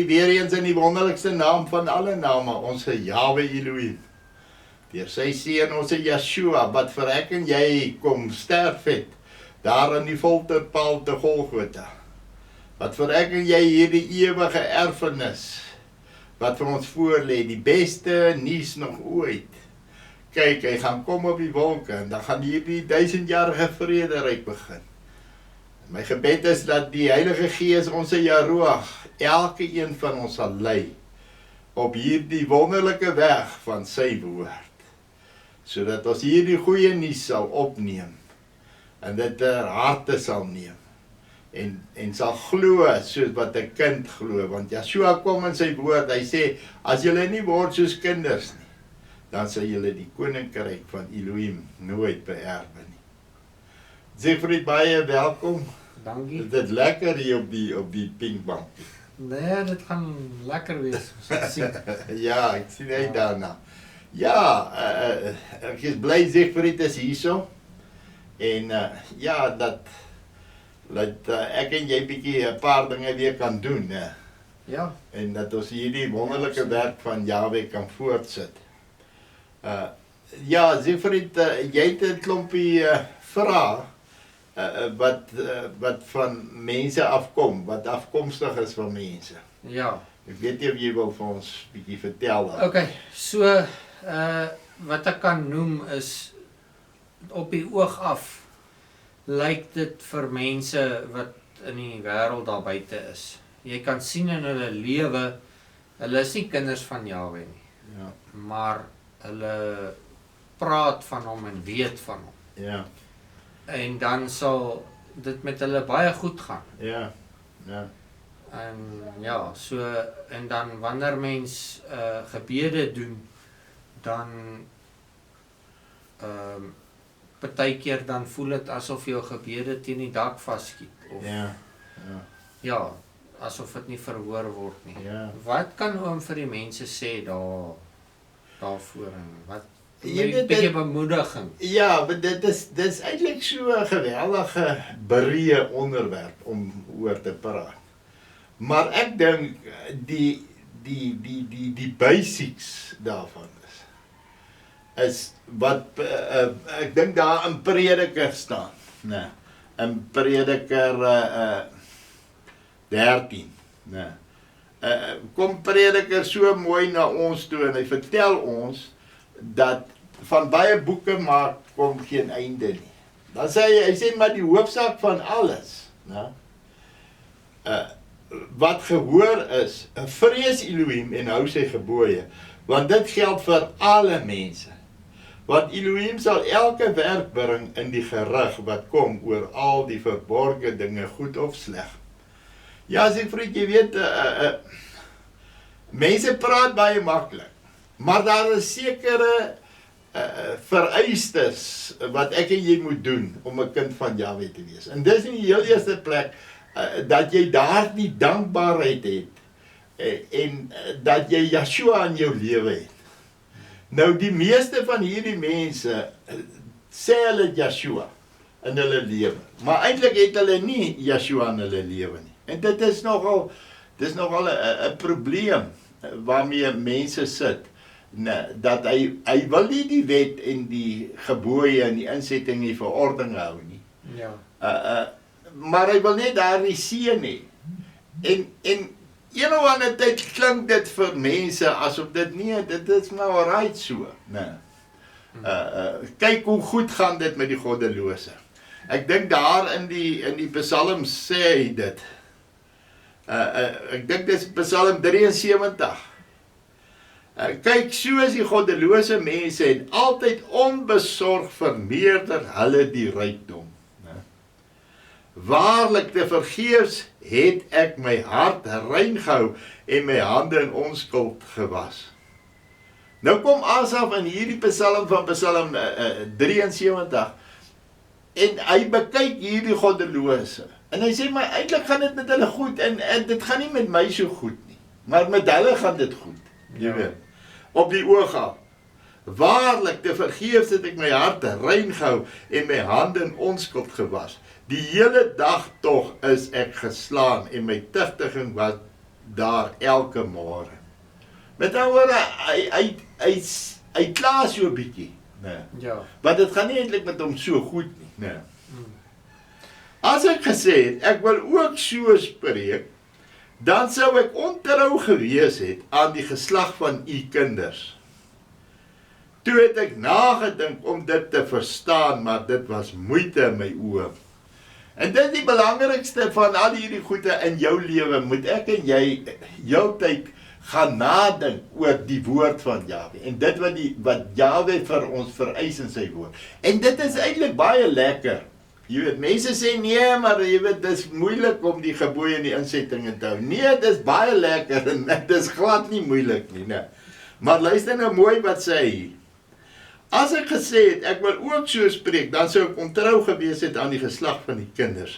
vriendjie, weer eens in die wonderlikste naam van alle name, ons Jahwe Elohim. Deur sy seun, ons Yeshua, wat vir ek en jy kom sterf het, daar aan die folterpaal te Golgotha. Wat vir ek en jy hierdie ewige erfenis, wat vir ons voorlê, die beste nuus nog ooit. Kyk, hy gaan kom op die wolke, en dan gaan hierdie 1000-jarige vrederyk begin. My gebed is dat die Heilige Gees, ons Jaroach, elke een van ons sal lei op hierdie wonderlike weg van sy woord, sodat ons hierdie goeie nuus sal opneem en dit ter harte sal neem en sal glo soos wat 'n kind glo, want Yeshua kom in sy woord, hy sê, as julle nie word soos kinders nie, dan sal julle die koninkryk van Elohim nooit beerwe nie. Siegfried, baie welkom. Dankie. Is dit lekker hier op die pinkbank? Nee, dit gaan lekker wees. Ja, ek sien uit daarna. Ja, ek is bly Siegfried is hierso. En ja, dat ek en jy bietjie 'n paar dinge weer kan doen. Ja. En dat ons hierdie wonderlike werk van Jahwe kan voortsit. Ja, Siegfried, jy het 'n klompie vrae wat van mense afkom, wat afkomstig is van mense. Ja. Ek weet nie of jy wil vir ons bietjie vertel dan. Okay, so wat ek kan noem is op die oog af lyk dit vir mense wat in die wêreld daar buite is. Jy kan sien in hulle lewe, hulle is nie kinders van Jahwe nie. Ja. Maar hulle praat van hom en weet van hom. Ja. En dan sal dit met hulle baie goed gaan. Ja. Ja. En ja, so en dan wanneer mens gebede doen, dan partykeer dan voel dit asof jou gebede teen die dak vasskiet of Ja. ja, asof dit nie verhoor word nie. Ja. Wat kan oom vir die mense sê daarvoor en wat Jy weet, bietjie bemoediging? Ja, maar dit is eintlik so 'n geweldige breë onderwerp om oor te praat. Maar ek dink die basics daarvan is wat ek dink daar in Prediker staan, né? In Prediker 13, né? Kom Prediker so mooi na ons toe en hy vertel ons dat van baie boeke maak kom geen einde nie. Dan sê hy sê maar die hoofsaak van alles, né? Wat gehoor is, vrees Elohim en hou sy gebooie, want dit geld vir alle mense. Want Elohim sal elke werk bring in die gerig wat kom oor al die verborgde dinge, goed of sleg. Ja, Siegfried, jy weet, mense praat baie maklik, maar daar is sekere vereistes wat ek en jy moet doen om 'n kind van Jahwe te wees. En dis in die heel eerste plek dat jy daardie dankbaarheid het en dat jy Yeshua in jou lewe het. Nou die meeste van hierdie mense sê hulle Yeshua in hulle lewe, maar eintlik het hulle nie Yeshua in hulle lewe nie. En dit is nogal 'n probleem waarmee mense sit. Dat hy wil nie die wet en die gebooie en die insetting en die verordening hou nie. Ja. Maar hy wil net daardie seën hê. En een of ander tyd klink dit vir mense asof dit is nou alright so, né? Kyk hoe goed gaan dit met die goddelose. Ek dink daar in die Psalm sê hy dit. Ek dink dis Psalm 73. Kyk, so is die goddelose mense en altyd onbesorg vermeerder hulle die rykdom. Waarlik te vergeefs het ek my hart rein gehou en my hande in onskuld gewas. Nou kom Asaf in hierdie Psalm van Psalm 73 en hy bekyk hierdie goddelose en hy sê, maar eintlik gaan dit met hulle goed en dit gaan nie met my so goed nie, maar met hulle gaan dit goed, jy weet. Op die oog af. Waarlik te vergeefs het ek my hart rein gehou en my hande in onskuld gewas. Die hele dag tog is ek geslaan en my tugtiging daar elke môre. Met ander woorde, hy kla so 'n bietjie, nee. Ja. Maar dit gaan nie eintlik met hom so goed nie, nee. As ek gesê het, ek wil ook so spreek, dan sou ek ontrou gewees het aan die geslag van u kinders. Toe het ek nagedink om dit te verstaan, maar dit was moeite in my oë. En dit is die belangrikste van al hierdie goede in jou lewe, moet ek en jy heeltyd gaan nadink oor die woord van Jahwe. En dit wat Jahwe vir ons vereis in sy woord. En dit is eintlik baie lekker. Jy weet, mense sê nee, maar jy weet, dit is moeilik om die gebooie en die insettinge te hou. Nee, dit is baie lekker en dit is glad nie moeilik nie, nee. Maar luister nou mooi wat sê hy. As ek gesê het, ek wil ook so spreek, dan sou ek ontrou gewees het aan die geslag van die kinders.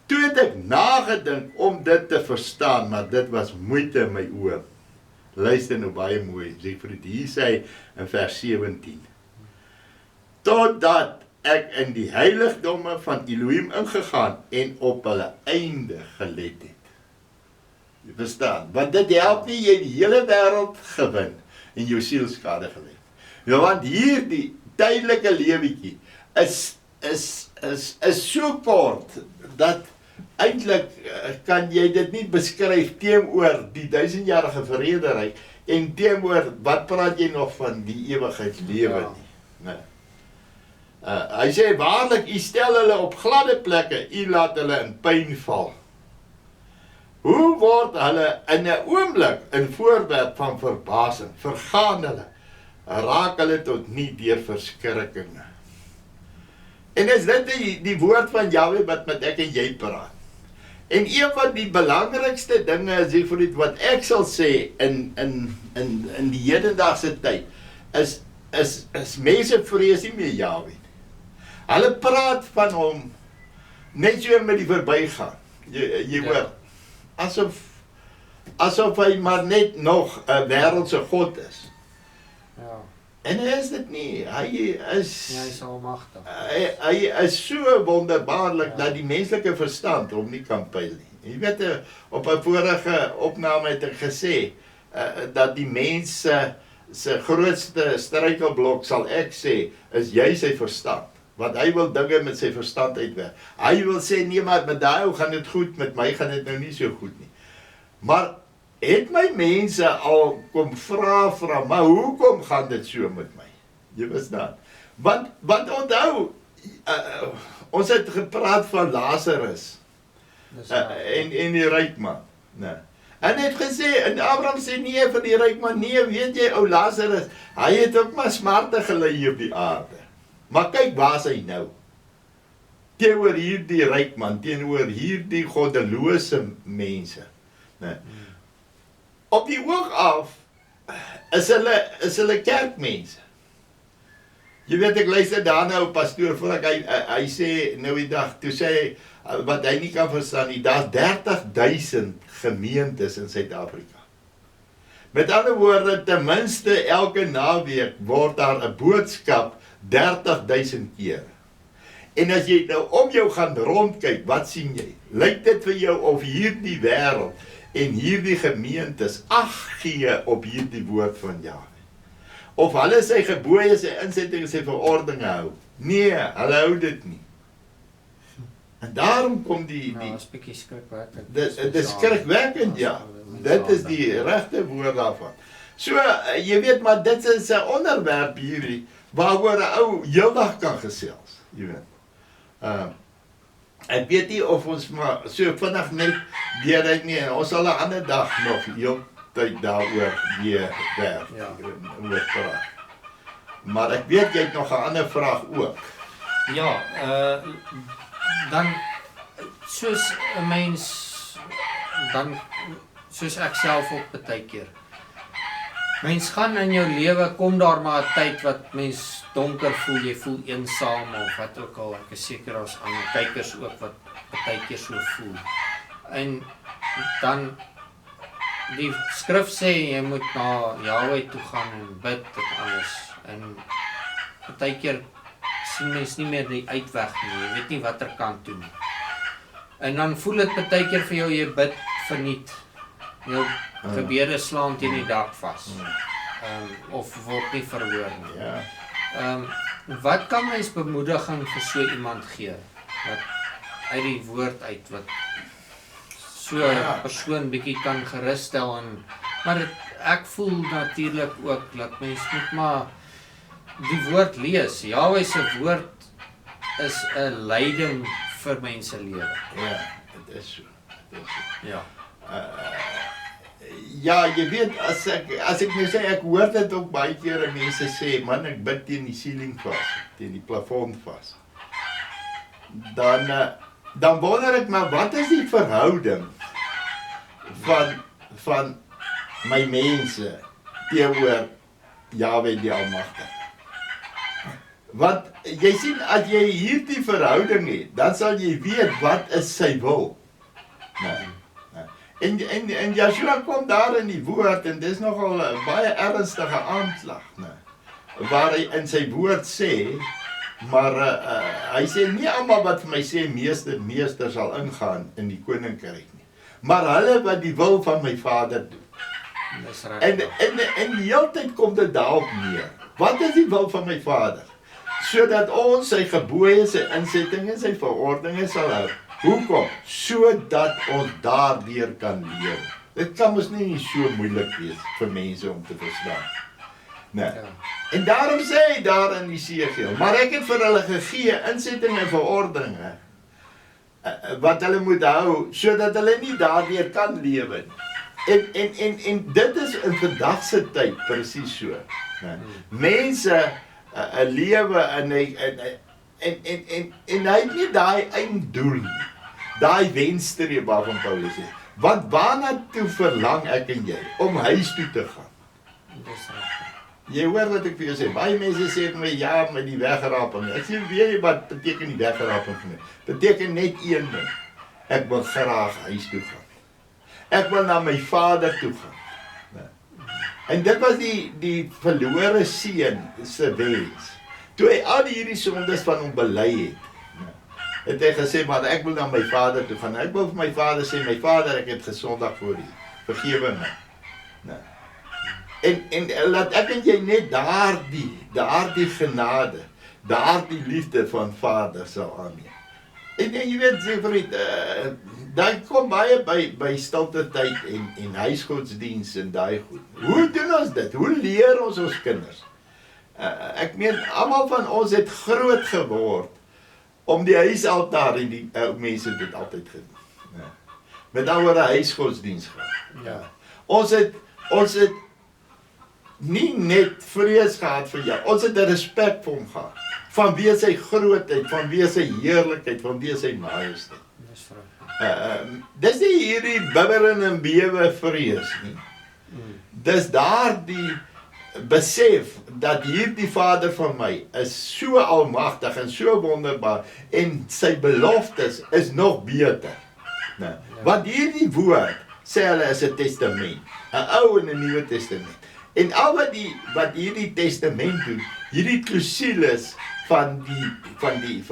Toe het ek nagedink om dit te verstaan, maar dit was moeite in my oë. Luister nou baie mooi, hier sê hy in vers 17. Totdat ek in die heiligdomme van Elohim ingegaan en op hulle einde gelet het. Jy verstaan, want dit help nie jy die hele wêreld gewin en jou siel skade gelei. Ja, want hier die tydelike lewetjie is so kort dat eintlik kan jy dit nie beskryf teenoor die 1000-jarige vrederyk en teenoor wat praat jy nog van die ewigheidslewe nie. Nee. Hy sê waarlik, u stel hulle op gladde plekke, u laat hulle in pyn val. Hoe word hulle in 'n oomblik 'n voorwerp van verbasing? Vergaan hulle, raak hulle tot nie deur verskrikkinge. En is dit die woord van Jahwe wat met ek en jy praat. En een van die belangrikste dinge is wat ek sal sê in die hedendaagse tyd is mense vrees nie meer Jahwe. Hulle praat van hom net so met die verbygaan. Jy hoor, asof hy maar net nog 'n wêreldse God is. Ja. En hy is dit nie. Hy is almagtig. Hy is so wonderbaarlik dat die menslike verstand hom nie kan pyl nie. Jy weet, op 'n vorige opname het ek gesê dat die mens se grootste struikelblok, sal ek sê, is jy sy verstand. Want hy wil dinge met sy verstand uitwerk. Hy wil sê, nee, maar met daai ou gaan dit goed, met my gaan dit nou nie so goed nie. Maar het my mense al kom vra, maar hoekom gaan dit so met my? Jy verstaan. Want onthou, ons het gepraat van Lazarus en die ryk man. Nee. En het gesê, en Abraham sê nee vir die ryk man, nee, weet jy, ou Lazarus, hy het ook maar smarte gelei hier op die aarde. Maar kyk, waar is hy nou? Teenoor hierdie ryk man, teenoor hierdie goddelose mense. Nee. Op die oog af is hulle kerkmense. Jy weet, ek luister daarna op pastoor voor hy sê nou die dag, toe sê hy, wat hy nie kan verstaan nie, daar's 30,000 gemeentes in Suid-Afrika. Met ander woorde, ten minste elke naweek word daar 'n boodskap 30,000 keer. En as jy nou om jou gaan rondkyk, wat sien jy? Lyk dit vir jou of hierdie wêreld en hierdie gemeentes ag gee op hierdie woord van Jahwe? Of hulle sy gebooie, sy insettings, sy verordeninge hou? Nee, hulle hou dit nie. En daarom kom die is bietjie skrikwekkend. Dit is skrikwekkend, ja. Dit is die regte woord daarvan. So, jy weet, maar dit is 'n onderwerp hierdie, waaroor 'n ou heeldag kan gesels, jy weet. Ek weet nie of ons maar so vinnig net deuruit nie, ons sal 'n ander dag nog heeltyd daaroor weer werk, oor praat. Maar ek weet jy het nog 'n ander vraag ook. Ja, dan soos 'n mens, dan soos ek self ook baie keer. Mens gaan in jou lewe, kom daar maar 'n tyd wat mens donker voel, jy voel eensaam of wat ook al. Ek is seker as ander kykers ook wat baie keer so voel. En dan die skrif sê jy moet na Jahwe toe gaan en bid en alles. En baie keer sien mens nie meer die uitweg nie, jy weet nie wat er kan doen. En dan voel dit baie keer vir jou, jy bid verniet. Jou gebede slaan teen die dak vas. Of word nie verhoor nie. Ja. Wat kan mens bemoediging vir so iemand gee? Wat uit die woord uit, wat so 'n persoon bietjie kan gerusstel maar ek voel natuurlik ook dat mens moet maar die woord lees. Jahwe se woord is 'n leiding vir mense lewe. Ja, dit is so. Ja. Ja, jy weet, as ek nou sê, ek hoor dit ook baie kere mense sê, man, ek bid teen die ceiling vas, teen die plafond vas. Dan wonder ek maar, wat is die verhouding van my mense teenoor Jahwe die Almagtige? Want jy sien, as jy hierdie verhouding het, dan sal jy weet wat is sy wil. En Joshua kom daar in die woord, en dis nogal 'n baie ernstige aanklag, waar hy in sy woord sê, maar hy sê nie almal wat vir my sê meester sal ingaan in die koninkryk nie, maar hulle wat die wil van my Vader doen. Dis reg. En die hele tyd kom dit daarop neer. Wat is die wil van my Vader? Sodat ons sy gebooie, sy insettinge, sy verordeninge sal hou. Hoekom? Sodat ons daardeur kan leef. Dit kan mos nie so moeilik wees vir mense om te verstaan. Nee. Ja. En daarom sê hy daar in Jesegiel, maar ek het vir hulle gegee insettinge en verordeninge wat hulle moet hou, sodat hulle nie daardeur kan lewe nie. En dit is in vandag se tyd presies so. Nee. Mense lewe en hy het nie daai einddoel nie. Daai wenstreep waarvan Paulus sê. Want waarna toe verlang ek en jy? Om huis toe te gaan. Dis reg. Jy hoor wat ek vir jou sê. Baie mense sê vir my, ja, met die wegraping. Ek sê, weet jy wat beteken die wegraping vir my? Beteken net een ding. Ek wil graag huis toe gaan. Ek wil na my Vader toe gaan. En dit was die verlore seun se wens. Toe hy al hierdie sondes van hom bely het hy gesê, maar ek wil na my Vader toe gaan. Ek wil vir my Vader sê, my Vader, ek het gesondig voor U. Vergewe my. En laat ek en jy net daardie genade, daardie liefde van Vader sal aanneem. En jy weet, sê vriend, dan kom baie by stilte tyd en huisgodsdienst en daai goed. Hoe doen ons dit? Hoe leer ons kinders? Ek meen, almal van ons het groot geword om die huisaltaar en die mense het dit altyd gedoen. Met ouer huisgodsdienst gehad. Ja. Ons het nie net vrees gehad vir jou, ons het 'n respek vir hom gehad. Vanweë sy grootheid, vanweë sy heerlikheid, vanweë sy majesteit. Dis reg. Dis nie hierdie bibber en bewe vrees nie. Dis daardie besef dat hierdie Vader van my is so almagtig en so wonderbaar en sy beloftes is nog beter. Want hierdie woord sê hulle is 'n testament, 'n Ou en 'n Nuwe Testament. En al wat hierdie testament doen, hierdie klousules van die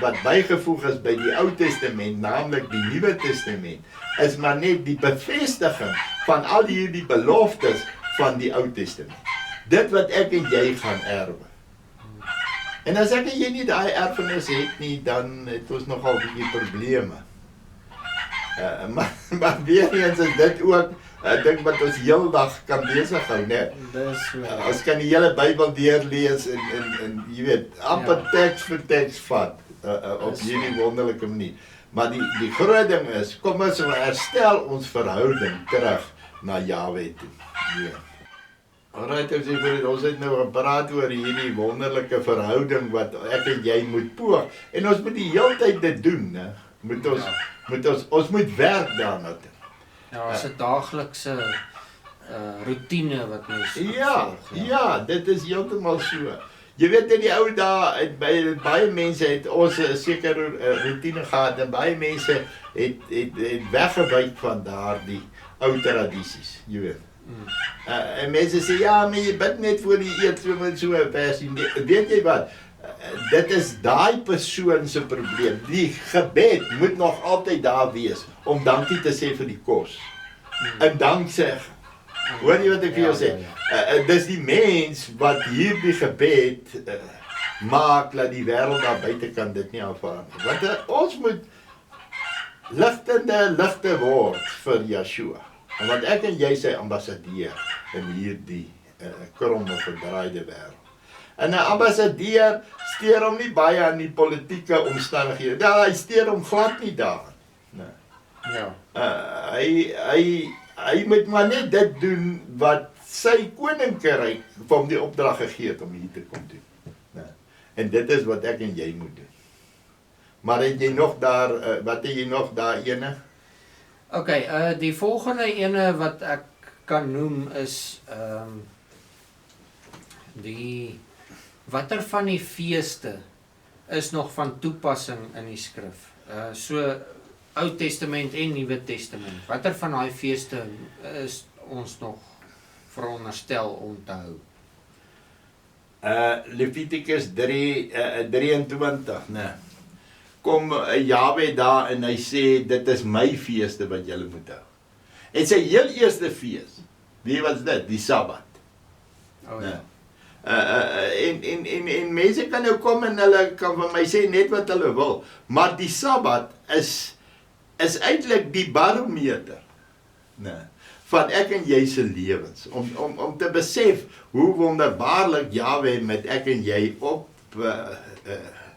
wat bygevoeg is by die Ou Testament, naamlik die Nuwe Testament, is maar net die bevestiging van al hierdie beloftes van die Ou Testament. Dit wat ek en jy gaan erwe. En as ek en jy nie daai erfenis het nie, dan het ons nogal bietjie probleme. Maar weer eens is dit ook 'n ding wat ons heeldag kan besig hou, né? Dis Ons kan die hele Bybel deurlees en jy weet, amper teks vir teks vat op hierdie wonderlike manier. Maar die groot ding is, kom ons herstel ons verhouding terug na Jahwe toe. Ja. Alright, ons het nou gepraat oor hierdie wonderlike verhouding wat ek en jy moet poog. En ons moet die hele tyd dit doen, né? Ons moet werk daarna toe. Ja, is 'n daaglikse roetine wat mens volg. Ja, dit is heeltemal so. Jy weet in die ou dae, baie mense het ons 'n sekere roetine gehad en baie mense het weggewyk van daardie ou tradisies, jy weet. En mense sê, ja, maar jy bid net voor die eet, so 'n versie. Weet jy wat? Dit is daai persoon se probleem. Die gebed moet nog altyd daar wees om dankie te sê vir die kos. in danksegging. Hoor jy wat ek vir jou sê? Dis die mens wat hierdie gebed maak dat die wêreld daar buite kan dit nie aanvaar nie. Want ons moet ligte word vir Yeshua. En want ek en jy sy ambassadeur in hierdie kromme verdraaide wêreld. En 'n ambassadeur steur hom nie baie aan die politieke omstandighede. Ja, hy steur hom glad nie daaraan. Nee. Ja. Hy moet maar net dit doen wat sy koninkryk vir hom die opdrag gegee het om hier te kom doen. Nee. En dit is wat ek en jy moet doen. Maar het jy nog daar, wat het jy nog daar ene? Okay, die volgende ene wat ek kan noem is watter van die feeste is nog van toepassing in die skrif? So Ou Testament en Nuwe Testament. Watter van daai feeste is ons nog veronderstel om te hou? Levitikus 23, nee. Kom Jahwe daar en hy sê, dit is my feeste wat julle moet hou. En sy heel eerste fees, wie was dit? Die Sabbat. Oh ja. En mense kan nou kom en hulle kan vir my sê net wat hulle wil, maar die Sabbat is eintlik die barometer, nee, van ek en jy se lewens, om te besef hoe wonderbaarlik Jahwe met ek en jy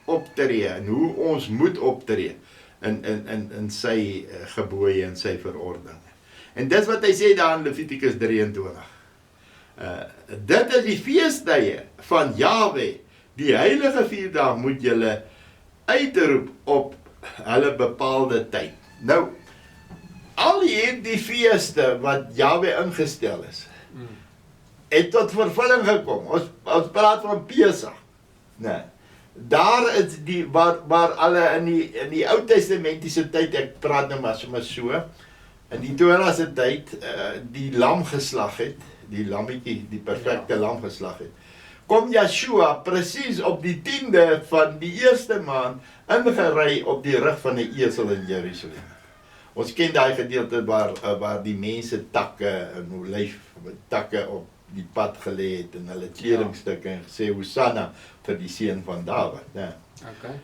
optree en hoe ons moet optree in sy gebooie en sy verordeninge. En dis wat hy sê daar in Levitikus 23. Dit is die feestdae van Jahwe, die heilige 4 dae moet julle uitroep op hulle bepaalde tyd. Nou, al hierdie feeste wat Jahwe ingestel is, het tot vervulling gekom. Ons praat van Pesach. Nee. Daar is die waar alle in die Ou Testamentiese tyd, ek praat nou maar so, in die Torah se tyd die lam geslag het, die lammetjie, die perfekte lam geslag het. Kom Yeshua presies op die 10de van die eerste maand ingery op die rug van 'n esel in Jerusalem. Ons ken daai gedeelte waar die mense takke en olyftakke op die pad gelê het en hulle kledingstukke en gesê Hosanna vir die seun van Dawid, né? Okay.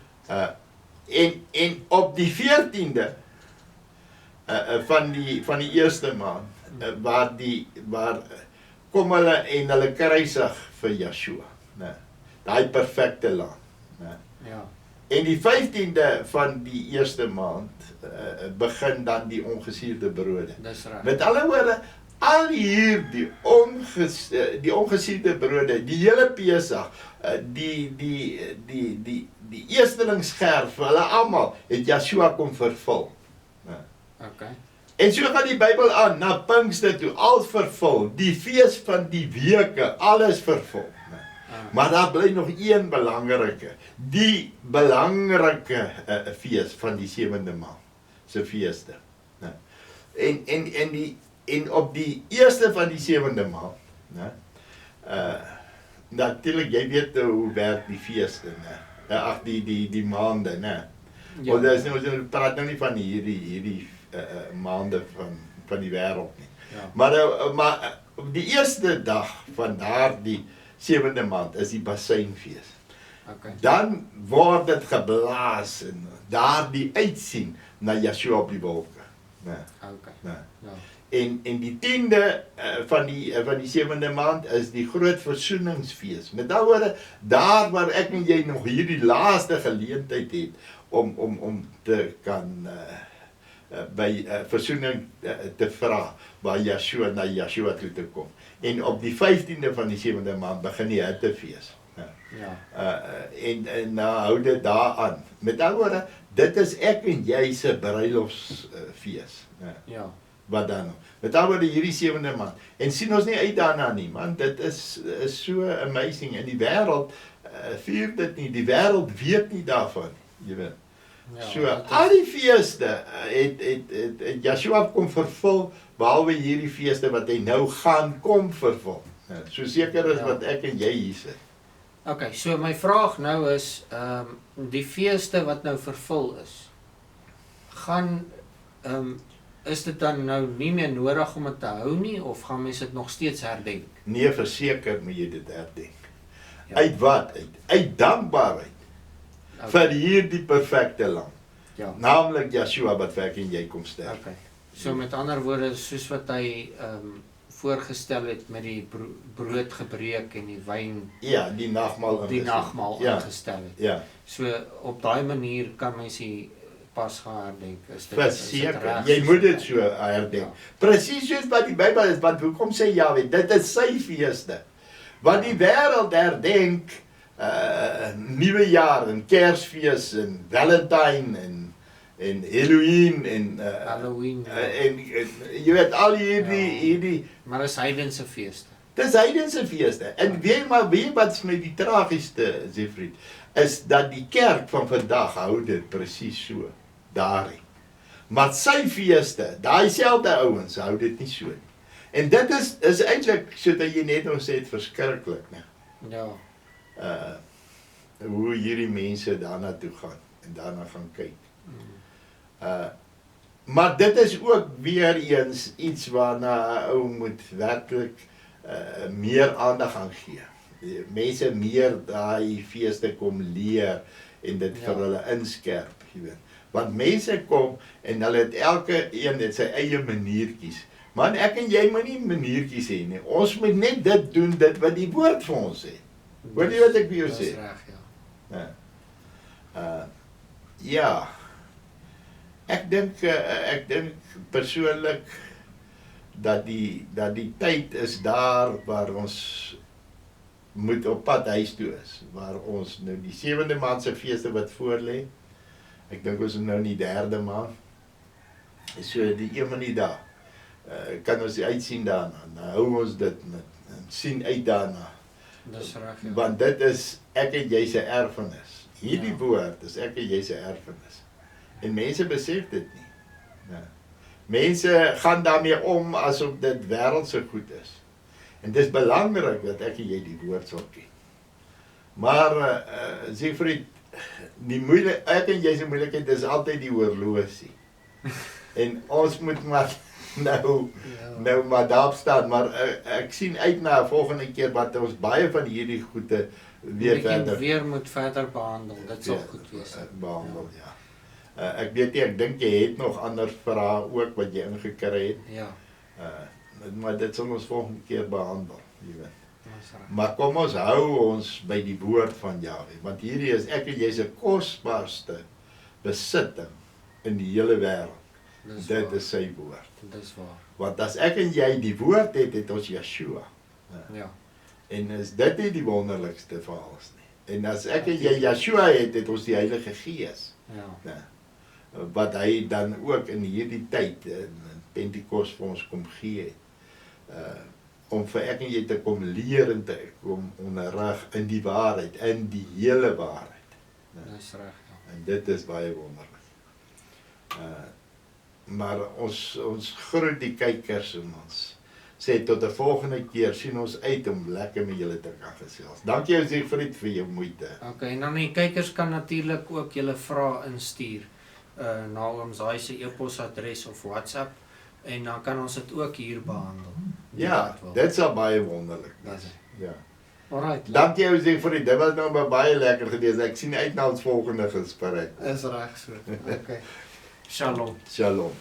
En op die 14de van die eerste maand waar kom hulle en hulle kruisig vir Yeshua, né? Daai perfekte lam, né? Ja. En die 15de van die eerste maand begin dan die ongesuurde brode. Dis reg. Met alle woorde, al hierdie ongesuurde brode, die hele Pesach, die eerstelingsgerf vir hulle almal het Yeshua kom vervul. Okay. En so gaan die Bybel aan na Pinkster toe, al vervul, die fees van die weke, alles vervul. Maar daar bly nog een belangrike, die belangrike fees van die 7de maand se feeste. En op die eerste van die 7de maand, natuurlik jy weet hoe werk die feeste, ag die maande, né? Ja. Ons praat nou nie van hierdie maande van die wêreld nie. Ja. Maar op die eerste dag van daardie 7de maand is die Basynfees. Okay. Dan word dit geblaas en daardie uitsien na Yeshua op die wolke. Okay. Ja. En die 10de van die 7de maand is die groot versoeningsfees. Met daardie woorde, daar waar ek en jy nog hierdie laaste geleentheid het om te kan by versoening te vra waar Yeshua na Yeshua toe te kom. En op die 15de van die 7de maand begin die hittefees. Ja. En hou dit daaraan. Met daardie woorde, dit is ek en jy se bruilofsfees. Ja. Wat dan? Met daardie woorde hierdie 7de maand. En sien ons nie uit daarna nie, man. Dit is so amazing. En die wêreld vier dit nie. Die wêreld weet nie daarvan, jy weet. Ja, So, al die feeste het Yeshua kom vervul, behalwe hierdie feeste wat hy nou gaan kom vervul. So seker is wat ek en jy hier sit. Okay, so my vraag nou is, die feeste wat nou vervul is, gaan is dit dan nou nie meer nodig om dit te hou nie, of gaan mense dit nog steeds herdenk? Nee, verseker moet jy dit herdenk. Ja. Uit wat? Uit dankbaarheid vir hierdie perfekte lam. Ja. Naamlik Yeshua wat vir ek en jy kom sterf. Okay. So met ander woorde, soos wat hy voorgestel het met die brood gebreek en die wyn, Ja, die nagmaal ingestel het. Ja, So op daai manier kan mens die Pasga herdenk. Is dit verseker. reg Jy soos moet dit wat- so herdenk. Ja. Presies soos wat die Bybel is, want hoekom sê Jahwe, dit is sy feeste. Want die wêreld herdenk nuwe jaar en Kersfees en Valentine en Halloween en Halloween. en jy weet al hierdie Maar is heidense feeste. dis heidense feeste. En weet wat is met die tragieste, Siegfried, is dat die kerk van vandag hou dit presies so, daarin. Maar sy feeste, daai selfde ouens hou dit nie so nie. En dit is eintlik, soos jy net ons sê, het verskriklik, né? Ja. Hoe hierdie mense daarna toe gaan en daarna gaan kyk. Maar dit is ook weer eens iets waarna 'n ou moet werklik meer aandag aan gee. Mense meer daai feeste kom leer en dit vir hulle inskerp, jy weet. Want mense kom en hulle het elke een het sy eie maniertjies. Man, ek en jy moet nie maniertjies hê nie. Ons moet net dit doen, dit wat die woord vir ons sê. Hoor jy wat ek vir jou sê? Dis reg, ja. Ja. Ek dink persoonlik dat die tyd is daar waar ons moet op pad huis toe is, waar ons nou die 7de maand se feeste wat voorlê. Ek dink ons is nou in die 3de maand. So die een van die dae kan ons uitsien daarna. Nou hou ons dit met en sien uit daarna. Dis reg, ja. Want dit is ek en jy se erfenis. Hierdie woord is ek en jy se erfenis. En mense besef dit nie. Ja. Mense gaan daarmee om asof dit wêreldse goed is. En dis belangrik dat ek en jy die woord sal ken. Maar Siegfried, ek en jy se moeilikheid is altyd die horlosie. En ons moet maar nou maar daarop staan, maar ek sien uit na 'n volgende keer wat ons baie van hierdie goede weer moet verder behandel. Dit sal goed wees. Behandel, ja. Ek weet nie, ek dink jy het nog ander vrae ook wat jy ingekry het. Ja. Maar dit sal ons volgende keer behandel, jy weet. Dis reg. Maar kom ons hou ons by die woord van Jahwe, want hierdie is ek en jy se kosbaarste besitting in die hele wêreld. Dit is sy woord. Dis waar. Want as ek en jy die woord het, het ons Yeshua. Ja. En is dit nie die wonderlikste van alles nie. En as ek en jy Yeshua het, het ons die Heilige Gees. Ja. Wat hy dan ook in hierdie tyd in Pentekos vir ons kom gee het. Om vir ek en jy te kom leer en te kom onderrig in die waarheid, in die hele waarheid. Dis reg, ja. En dit is baie wonderlik. Maar ons groet die kykers en ons sê tot 'n volgende keer, sien ons uit om lekker met julle te kan gesels. Dankie jou Siegfried vir jou moeite. Okay, en dan die kykers kan natuurlik ook julle vrae instuur na ons se e-posadres of WhatsApp en dan kan ons dit ook hier behandel. Ja, dit sal baie wonderlik wees. Ja. Alright. Dankie jou Siegfried, dit was nou baie lekker gewees. Ek sien uit na ons volgende gesprek. Is reg so. Okay. Shalom. Shalom.